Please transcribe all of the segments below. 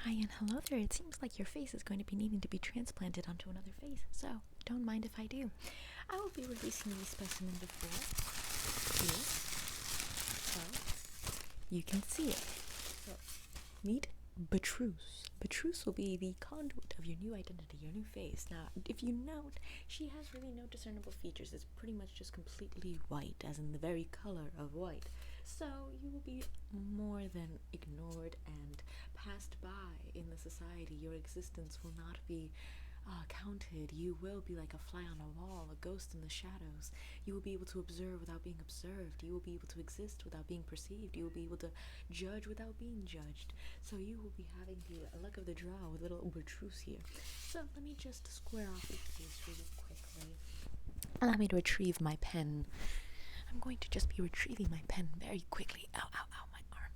Hi and hello there. It seems like your face is going to be needing to be transplanted onto another face, so don't mind if I do. I will be releasing the specimen before you, so you can see it. So, meet Beatrice. Beatrice will be the conduit of your new identity, your new face. Now, if you note, she has really no discernible features. It's pretty much just completely white, as in the very color of white. So you will be more than ignored and passed by in the society. Your existence will not be counted. You will be like a fly on a wall, a ghost in the shadows. You will be able to observe without being observed. You will be able to exist without being perceived. You will be able to judge without being judged. So you will be having the luck of the draw with little Beatrice here. So let me just square off your face really quickly. Allow me to retrieve my pen. I'm going to just be retrieving my pen very quickly. Ow, ow, ow, my arm.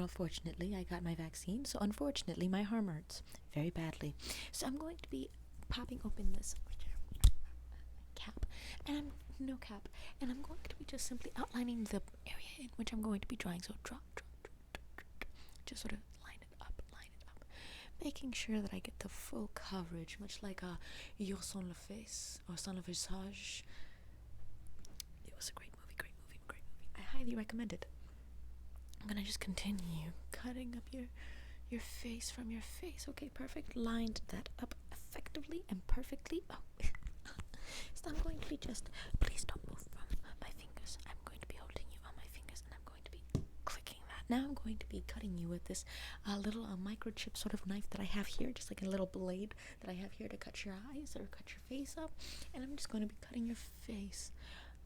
Fortunately, I got my vaccine, so unfortunately, my arm hurts very badly. So I'm going to be popping open this cap, and I'm going to be just simply outlining the area in which I'm going to be drawing. So draw, just sort of line it up, making sure that I get the full coverage, much like a Yo Son Le Face or Son Le Visage. It was a great movie. I highly recommend it. I'm gonna just continue cutting up your face from your face. Okay, perfect. Lined that up effectively and perfectly. Oh. So I'm going to be please don't move from my fingers. I'm going to be holding you on my fingers and I'm going to be clicking that. Now I'm going to be cutting you with this little microchip sort of knife that I have here, just like a little blade that I have here to cut your eyes or cut your face up. And I'm just going to be cutting your face.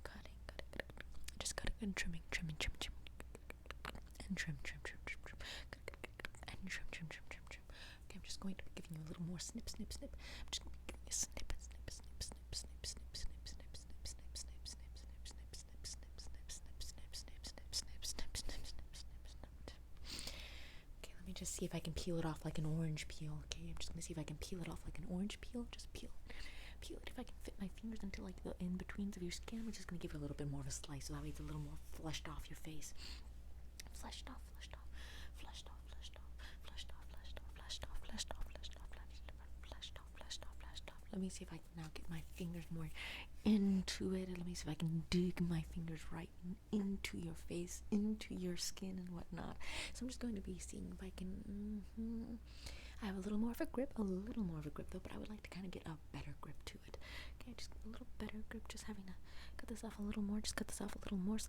Cutting. Just cutting and trimming. And trim. And trim. Okay, I'm just going to be giving you a little more snip. I'm just going to be giving you snip. Okay, let me just see if I can peel it off like an orange peel. Okay, I'm just going to see if I can peel it off like an orange peel. Just peel it. If I can fit my fingers into like the in-betweens of your skin. I'm just going to give it a little bit more of a slice so that way it's a little more fleshed off your face. Fleshed off. Let me see if I can now get my fingers more into it. Let me see if I can dig my fingers right into your face, into your skin and whatnot. So I'm just going to be seeing if I can I have a little more of a grip though, but I would like to kind of get a better grip to it. Okay, just a little better grip, just having to cut this off a little more, so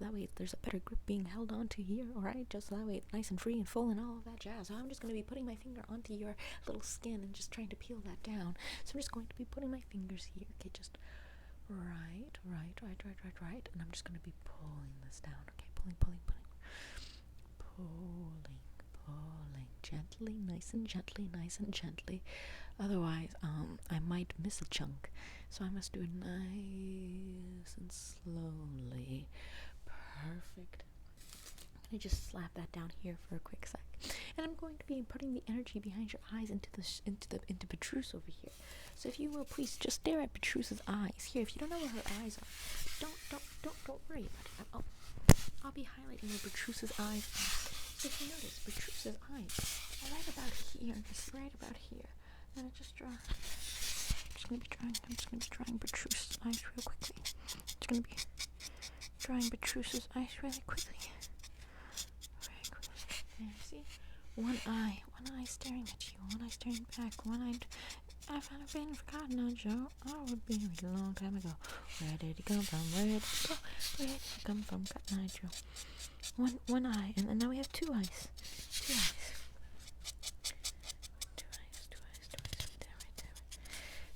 that way there's a better grip being held onto here, alright? Just so that way it's nice and free and full and all of that jazz. So I'm just going to be putting my finger onto your little skin and just trying to peel that down. So I'm just going to be putting my fingers here, okay, just right, and I'm just going to be pulling this down, okay, pulling, gently, nice and gently, otherwise I might miss a chunk, so I must do it nice and slowly. Perfect. I'm gonna just slap that down here for a quick sec, and I'm going to be putting the energy behind your eyes into Beatrice over here. So if you will, please just stare at Beatrice's eyes here. If you don't know where her eyes are, don't worry about it. I'll be highlighting where Beatrice's eyes are. So if you notice, Beatrice's eyes are right about here, and I just draw. I'm just gonna be drawing Beatrice's eyes real quickly. And see, one eye staring at you, one eye staring back, one eye. I've been forgotten now, Joe. I would be a long time ago. Where did he come from? Cotton Eye Joe. One eye, and now we have two eyes. Two eyes.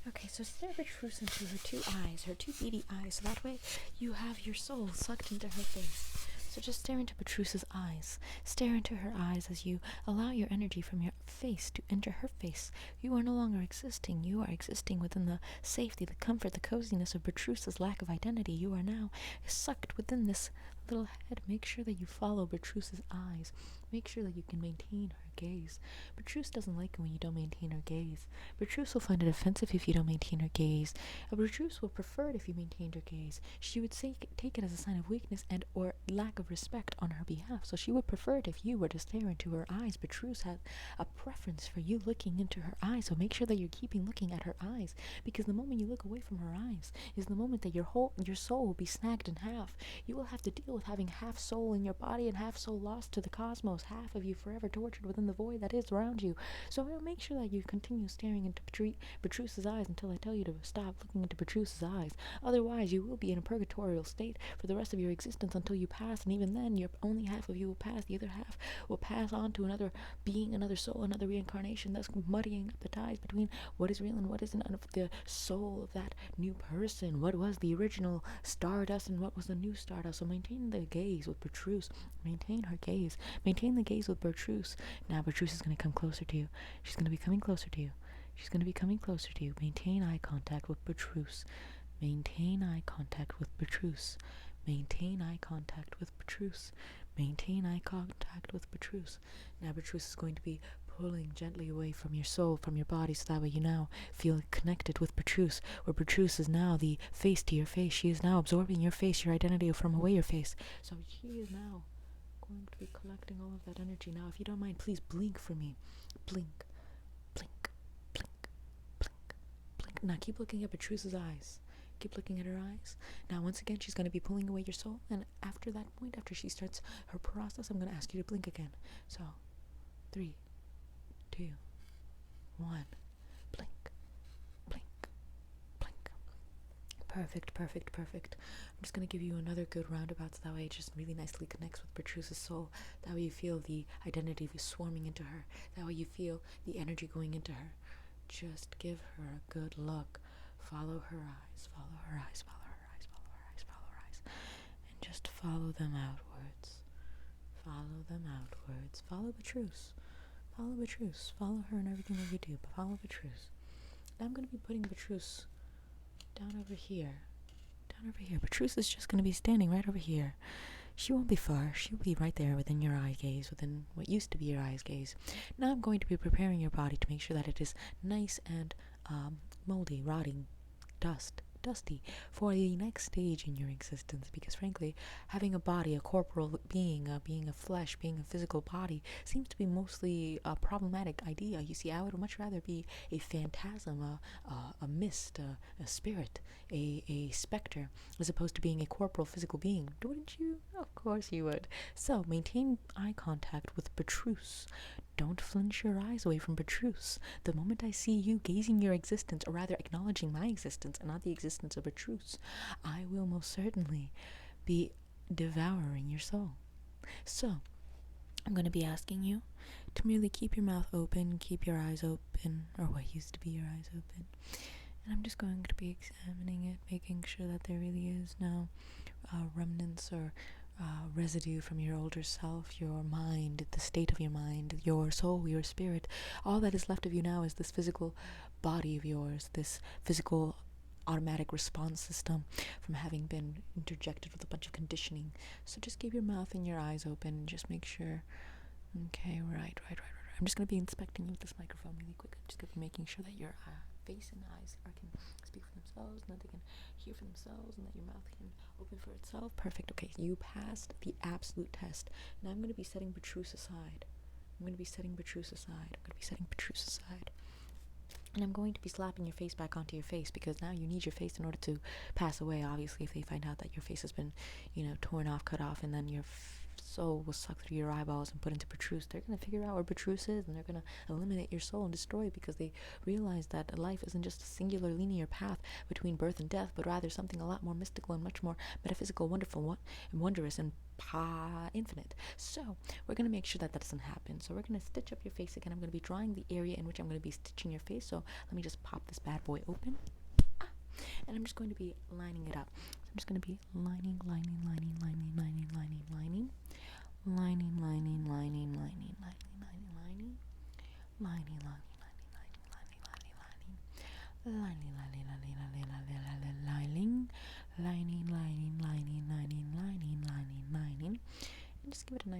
Okay, so stare Beatrice into her two eyes, her two beady eyes, so that way you have your soul sucked into her face. So just stare into Beatrice's eyes. Stare into her eyes as you allow your energy from your face to enter her face. You are no longer existing. You are existing within the safety, the comfort, the coziness of Beatrice's lack of identity. You are now sucked within this little head. Make sure that you follow Bertruce's eyes. Make sure that you can maintain her gaze. Bertruce doesn't like it when you don't maintain her gaze. Bertruce will find it offensive if you don't maintain her gaze. Bertruce will prefer it if you maintained her gaze. She would take it as a sign of weakness and or lack of respect on her behalf. So she would prefer it if you were to stare into her eyes. Bertruce has a preference for you looking into her eyes. So make sure that you're keeping looking at her eyes, because the moment you look away from her eyes is the moment that your soul will be snagged in half. You will have to deal with having half soul in your body and half soul lost to the cosmos, half of you forever tortured within the void that is around you. So I will make sure that you continue staring into Bertruce's eyes until I tell you to stop looking into Bertruce's eyes. Otherwise, you will be in a purgatorial state for the rest of your existence until you pass, and even then, your only half of you will pass. The other half will pass on to another being, another soul, another reincarnation, thus muddying up the ties between what is real and what isn't, and the soul of that new person. What was the original Stardust and what was the new Stardust? So maintain the gaze with Bertruce. Maintain her gaze. Maintain the gaze with Bertruce. Now Bertruce is going to come closer to you. She's going to be coming closer to you. She's going to be coming closer to you. Maintain eye contact with Bertruce. Maintain eye contact with Bertruce. Maintain eye contact with Bertruce. Maintain eye contact with Bertruce. Now Bertruce is going to be pulling gently away from your soul, from your body, so that way you now feel connected with Bertruce, where Bertruce is now the face to your face. She is now absorbing your face, your identity from away your face. So she is now going to be collecting all of that energy. Now, if you don't mind, please blink for me. Blink, blink, blink, blink, blink. Now keep looking at Bertruce's eyes. Keep looking at her eyes. Now, once again, she's going to be pulling away your soul, and after that point, after she starts her process, I'm going to ask you to blink again. So, 3, 2, 1, blink, blink, blink. Perfect, perfect, perfect. I'm just going to give you another good roundabout, so that way it just really nicely connects with Bertruce's soul. That way you feel the identity swarming into her. That way you feel the energy going into her. Just give her a good look. Follow her eyes, follow her eyes, follow her eyes, follow her eyes, follow her eyes. And just follow them outwards. Follow them outwards. Follow Bertruce. Follow Bertruce. Follow her in everything that you do, but follow Bertruce. Now I'm going to be putting Bertruce down over here. Down over here. Bertruce is just going to be standing right over here. She won't be far. She'll be right there within your eye gaze, within what used to be your eyes gaze. Now I'm going to be preparing your body to make sure that it is nice and moldy, rotting, dusty for the next stage in your existence, because frankly, having a body, a corporal being, being a flesh, being a physical body, seems to be mostly a problematic idea. You see, I would much rather be a phantasm, a mist, a spirit, a specter, as opposed to being a corporal physical being. Wouldn't you? Of course you would. So maintain eye contact with Bertruce. Don't flinch your eyes away from Bertruce. The moment I see you gazing your existence, or rather acknowledging my existence and not the existence of Bertruce, I will most certainly be devouring your soul. So, I'm going to be asking you to merely keep your mouth open, keep your eyes open, or what used to be your eyes open. And I'm just going to be examining it, making sure that there really is no remnants or residue from your older self, your mind, the state of your mind, your soul, your spirit. All that is left of you now is this physical body of yours, this physical automatic response system from having been interjected with a bunch of conditioning. So just keep your mouth and your eyes open and just make sure. Okay, right. I'm just going to be inspecting you with this microphone really quick. I'm just going to be making sure that your face and eyes can speak for themselves, and that they can hear for themselves, and that your mouth can open for itself. Perfect. Okay, you passed the absolute test. Now I'm going to be setting Bertruce aside. And I'm going to be slapping your face back onto your face, because now you need your face in order to pass away. Obviously, if they find out that your face has been, torn off, cut off, and then your soul was sucked through your eyeballs and put into Bertruce, they're going to figure out where Bertruce is, and they're going to eliminate your soul and destroy it, because they realize that life isn't just a singular linear path between birth and death, but rather something a lot more mystical and much more metaphysical, wonderful, and wondrous, and infinite. So we're going to make sure that doesn't happen. So we're going to stitch up your face again. I'm going to be drawing the area in which I'm going to be stitching your face. So let me just pop this bad boy open. And I'm just going to be lining it up. So I'm just going to be lining,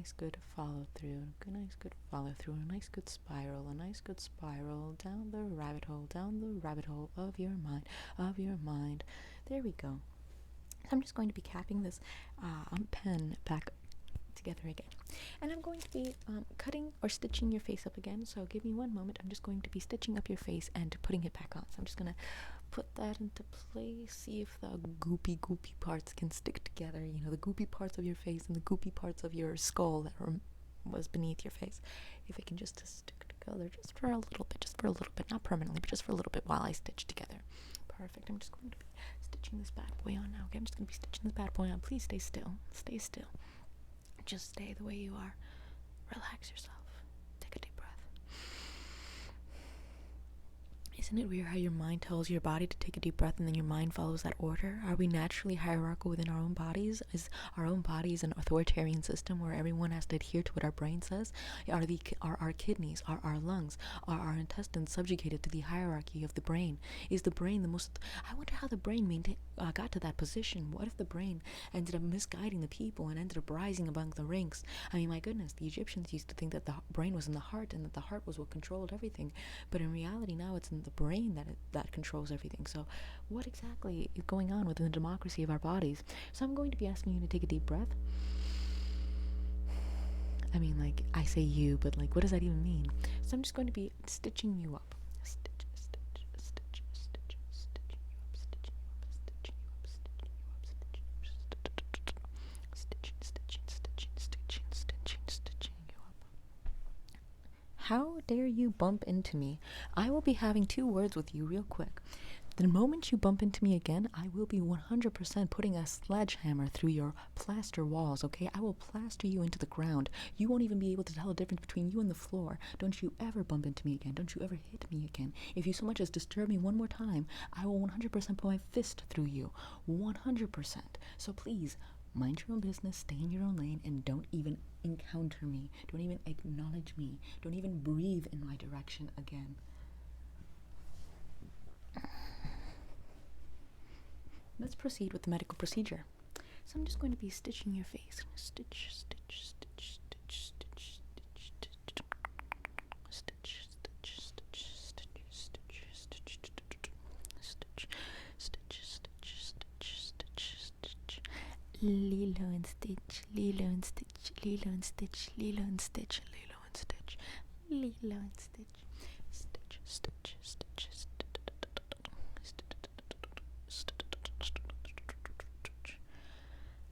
nice good follow through, a nice good follow through, a nice good spiral, down the rabbit hole of your mind. There we go. So I'm just going to be capping this pen back together again, and I'm going to be cutting or stitching your face up again. So give me one moment. I'm just going to be stitching up your face and putting it back on. So I'm just gonna put that into place, see if the goopy parts can stick together, you know, the goopy parts of your face and the goopy parts of your skull that was beneath your face, if it can just stick together just for a little bit, not permanently, but just for a little bit while I stitch together. Perfect. I'm just going to be stitching this bad boy on now. Okay, I'm just going to be stitching this bad boy on. Please stay still. Just stay the way you are. Relax yourself. Take a deep breath. Isn't it weird how your mind tells your body to take a deep breath and then your mind follows that order? Are we naturally hierarchical within our own bodies? Is our own bodies an authoritarian system where everyone has to adhere to what our brain says? Are our kidneys, are our lungs, are our intestines subjugated to the hierarchy of the brain? Is the brain the most... I wonder how the brain got to that position. What if the brain ended up misguiding the people and ended up rising among the ranks? I mean, my goodness, the Egyptians used to think that the brain was in the heart and that the heart was what controlled everything. But in reality, now it's in the brain that controls everything. So what exactly is going on within the democracy of our bodies? So I'm going to be asking you to take a deep breath. I mean, like, I say you, but like, what does that even mean? So I'm just going to be stitching you up. How dare you bump into me? I will be having 2 words with you real quick. The moment you bump into me again, I will be 100% putting a sledgehammer through your plaster walls, okay? I will plaster you into the ground. You won't even be able to tell the difference between you and the floor. Don't you ever bump into me again. Don't you ever hit me again. If you so much as disturb me one more time, I will 100% put my fist through you. 100%. So please, mind your own business, stay in your own lane, and don't even encounter me. Don't even acknowledge me. Don't even breathe in my direction again. Let's proceed with the medical procedure. So I'm just going to be stitching your face. Stitch, stitch, stitch, stitch, stitch, stitch, stitch, stitch, stitch, stitch, stitch, stitch, stitch, stitch, stitch, stitch, stitch, stitch, Lilo and Stitch, Lilo and Stitch, Lilo and Stitch, Lilo and Stitch, Lilo and Stitch, Lilo and Stitch, Stitch, Stitch, Stitch, Stitch.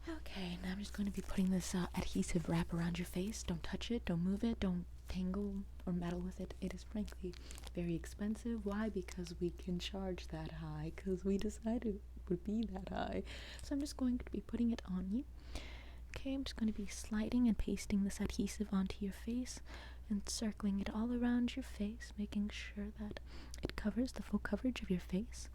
Okay, now I'm just going to be putting this adhesive wrap around your face. Don't touch it, don't move it, don't tangle or meddle with it. It is frankly very expensive. Why? Because we can charge that high, because we decided it would be that high. So I'm just going to be putting it on you. Okay, I'm just going to be sliding and pasting this adhesive onto your face and circling it all around your face, making sure that it covers the full coverage of your face.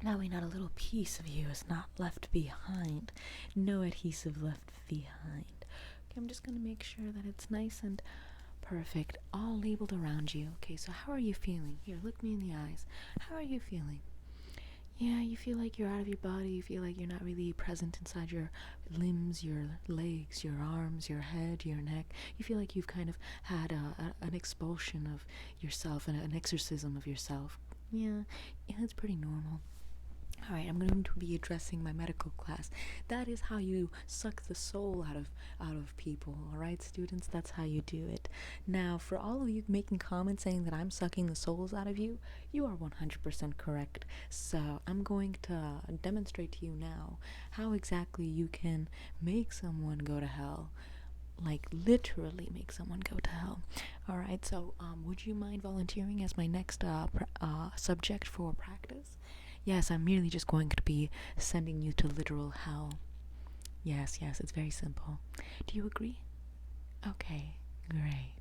That way not a little piece of you is not left behind. No adhesive left behind. Okay, I'm just going to make sure that it's nice and perfect, all labeled around you. Okay, so how are you feeling? Here, look me in the eyes. How are you feeling? Yeah, you feel like you're out of your body. You feel like you're not really present inside your limbs, your legs, your arms, your head, your neck. You feel like you've kind of had an expulsion of yourself and an exorcism of yourself. Yeah, it's pretty normal. Alright, I'm going to be addressing my medical class. That is how you suck the soul out of people, alright, students? That's how you do it. Now, for all of you making comments saying that I'm sucking the souls out of you, you are 100% correct. So, I'm going to demonstrate to you now how exactly you can make someone go to hell. Like, literally make someone go to hell. Alright, so, would you mind volunteering as my next subject for practice? Yes, I'm merely just going to be sending you to literal hell. Yes, it's very simple. Do you agree? Okay, great.